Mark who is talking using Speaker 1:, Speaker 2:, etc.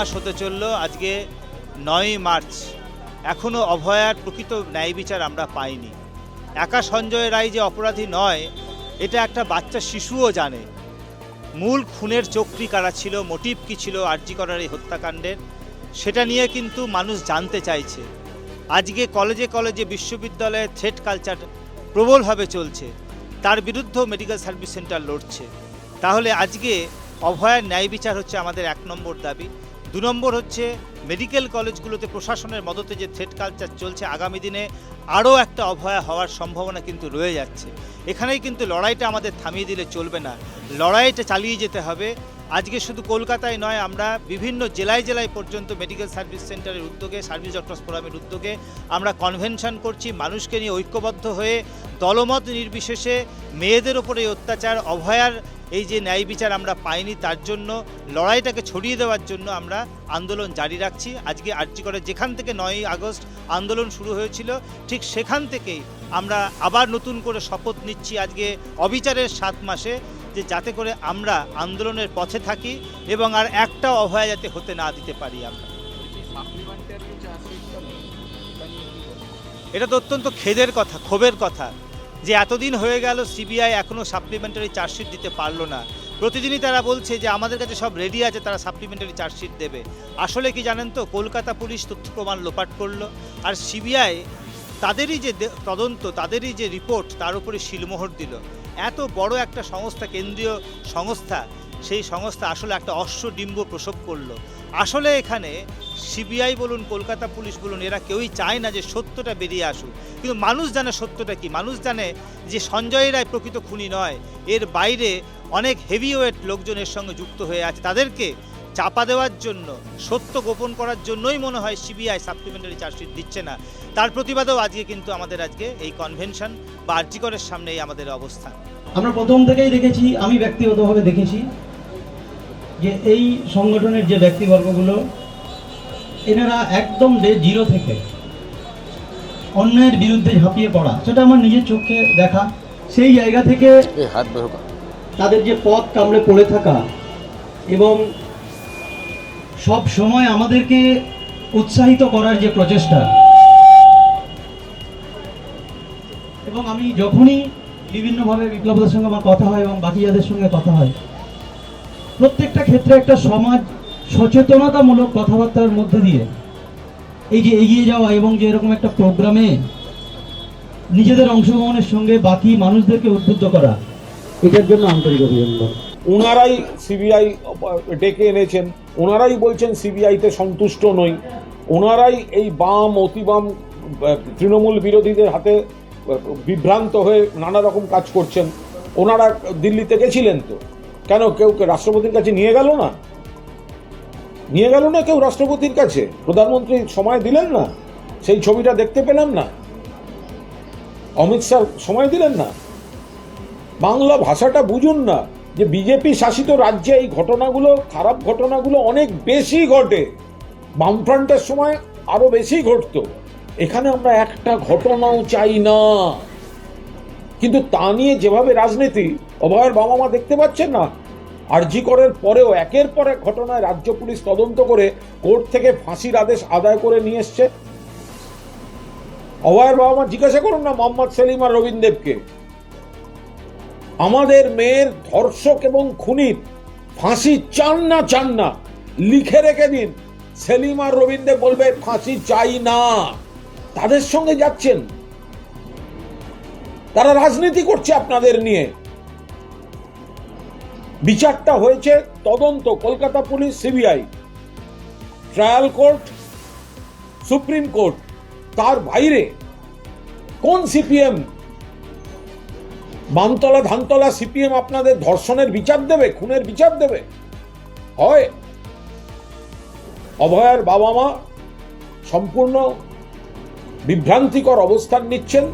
Speaker 1: মাস হতে চলল, আজকে 9ই মার্চ, এখনও অভয়ার প্রকৃত ন্যায় বিচার আমরা পাইনি। একা সঞ্জয় রায় যে অপরাধী নয়, এটা একটা বাচ্চা শিশুও জানে। মূল খুনের চক্রী কারা ছিল, মোটিভ কী ছিল আরজি করার এই হত্যাকাণ্ডের, সেটা নিয়ে কিন্তু মানুষ জানতে চাইছে। আজকে কলেজে কলেজে বিশ্ববিদ্যালয়ে থ্রেট কালচার প্রবলভাবে চলছে, তার বিরুদ্ধেও মেডিকেল সার্ভিস সেন্টার লড়ছে। তাহলে আজকে অভয়ার ন্যায় বিচার হচ্ছে আমাদের 1 নম্বর দাবি। 2 নম্বর হচ্ছে মেডিকেল কলেজগুলোতে প্রশাসনের মদতে যে থ্রেট কালচার চলছে, আগামী দিনে আরও একটা অভয়া হওয়ার সম্ভাবনা কিন্তু রয়ে যাচ্ছে। এখানেই কিন্তু লড়াইটা আমাদের থামিয়ে দিলে চলবে না, লড়াইটা চালিয়ে যেতে হবে। আজকে শুধু কলকাতায় নয়, আমরা বিভিন্ন জেলায় জেলায় পর্যন্ত মেডিকেল সার্ভিস সেন্টারের উদ্যোগে, সার্ভিস ডক্টরস ফোরামের উদ্যোগে আমরা কনভেনশন করছি, মানুষকে নিয়ে ঐক্যবদ্ধ হয়ে দলমত নির্বিশেষে মেয়েদের ওপরে অত্যাচার, অভয়ার এই যে ন্যায় বিচার আমরা পাইনি, তার জন্য লড়াইটাকে ছড়িয়ে দেওয়ার জন্য আমরা আন্দোলন জারি রাখছি। আজকে আরজি করে যেখান থেকে 9ই আগস্ট আন্দোলন শুরু হয়েছিল, ঠিক সেখান থেকেই আমরা আবার নতুন করে শপথ নিচ্ছি আজকে অবিচারের 7 মাসে, যে যাতে করে আমরা আন্দোলনের পথে থাকি এবং আর একটা অভয়া যাতে হতে না দিতে পারি আমরা। এটা তো অত্যন্ত খেদের কথা, ক্ষোভের কথা যে এতদিন হয়ে গেল সিবিআই এখনও সাপ্লিমেন্টারি চার্জশিট দিতে পারলো না। প্রতিদিনই তারা বলছে যে আমাদের কাছে সব রেডি আছে, তারা সাপ্লিমেন্টারি চার্জশিট দেবে। আসলে কি জানেন তো, কলকাতা পুলিশ তথ্য প্রমাণ লোপাট করলো, আর সিবিআই তাদেরই যে তদন্ত, তাদেরই যে রিপোর্ট, তার উপরে শিলমোহর দিল। এত বড় একটা সংস্থা, কেন্দ্রীয় সংস্থা, সেই সংস্থা আসলে একটা অশ্বডিম্ব প্রসব করলো। আসলে এখানে সিবিআই বলুন, কলকাতা পুলিশ বলুন, এরা কেউই চায় না যে সত্যটা বেরিয়ে আসুক, কিন্তু মানুষ জানে সত্যটা কি। মানুষ জানে যে সঞ্জয় রায় প্রকৃত খুনি নয়, এর বাইরে অনেক হেভিওয়েট লোকজন এর সঙ্গে যুক্ত হয়ে আছে। তাদেরকে চাপা দেওয়ার জন্য, সত্য গোপন করার জন্যই মনে হয় সিবিআই সাপ্লিমেন্টারি চার্জশিট দিচ্ছে না। তার প্রতিবাদেও আজকে কিন্তু আমাদের আজকে এই কনভেনশন বা আরজি করের সামনেই আমাদের অবস্থান।
Speaker 2: আমরা প্রথম থেকেই দেখেছি, আমি ব্যক্তিগতভাবে দেখেছি যে এই সংগঠনের যে ব্যক্তিবর্গগুলো, এনারা একদম জিরো থেকে অন্যায়ের বিরুদ্ধে ঝাঁপিয়ে পড়া, সেটা আমার নিজের চোখে দেখা। সেই জায়গা থেকে তাদের যে পথ কামড়ে পড়ে থাকা এবং সব সময় আমাদেরকে উৎসাহিত করার যে প্রচেষ্টা, এবং আমি যখনই বিভিন্নভাবে বিপ্লবদের সঙ্গে আমার কথা হয় এবং বাকি যাদের সঙ্গে কথা হয়, প্রত্যেকটা ক্ষেত্রে একটা সমাজ সচেতনতামূলক কথাবার্তার মধ্যে দিয়ে এই যে এগিয়ে যাওয়া এবং যে এরকম একটা প্রোগ্রামে নিজেদের অংশগ্রহণের সঙ্গে বাকি মানুষদেরকে উদ্বুদ্ধ করা, এটার জন্য আন্তরিক অভিনন্দন।
Speaker 3: ওনারাই সিবিআই ডেকে এনেছেন, ওনারাই বলছেন সিবিআইতে সন্তুষ্ট নই, ওনারাই এই বাম, অতিবাম তৃণমূল বিরোধীদের হাতে বিভ্রান্ত হয়ে নানা রকম কাজ করছেন। ওনারা দিল্লিতে গেছিলেন তো, কেন কেউ রাষ্ট্রপতির কাছে নিয়ে গেল না? নিয়ে গেল না কেউ রাষ্ট্রপতির কাছে? প্রধানমন্ত্রী সময় দিলেন না? সেই ছবিটা দেখতে পেলাম না? অমিত শাহ সময় দিলেন না? বাংলা ভাষাটা বুঝুন না, যে বিজেপি শাসিত রাজ্যে এই ঘটনাগুলো, খারাপ ঘটনাগুলো অনেক বেশি ঘটে। বামফ্রন্টের সময় আরো বেশি ঘটতো। এখানে আমরা একটা ঘটনাও চাই না, কিন্তু তা নিয়ে যেভাবে রাজনীতি, অভয়ের বাবা মা দেখতে পাচ্ছেন না? আরজি করের পরেও একের পর এক ঘটনায় রাজ্য পুলিশ তদন্ত করে কোর্ট থেকে ফাঁসির আদেশ আদায় করে নিয়ে এসছে। অভয়ের বাবা মা জিজ্ঞাসা করুন না মোহাম্মদ সেলিম আর রবীন্দ্রকে, আমাদের মেয়ের ধর্ষক এবং খুনির ফাঁসি চান না, লিখে রেখে দিন। সেলিম আর রবীন্দ্র বলবে ফাঁসি চাই না, তাদের সঙ্গে যাচ্ছেন। তারা রাজনীতি করছে আপনাদের নিয়ে। বিচারটা হয়েছে, তদন্ত Kolkata police, CBI, trial court, supreme court, তার বাইরে কোন সিপিএম, বামতলা ধানতলা সিপিএম আপনাদের ধর্ষণের বিচার দেবে, খুনের বিচার দেবে? হয় অভয়ার বাবা মা সম্পূর্ণ বিভ্রান্তিকর অবস্থান নিচ্ছেন।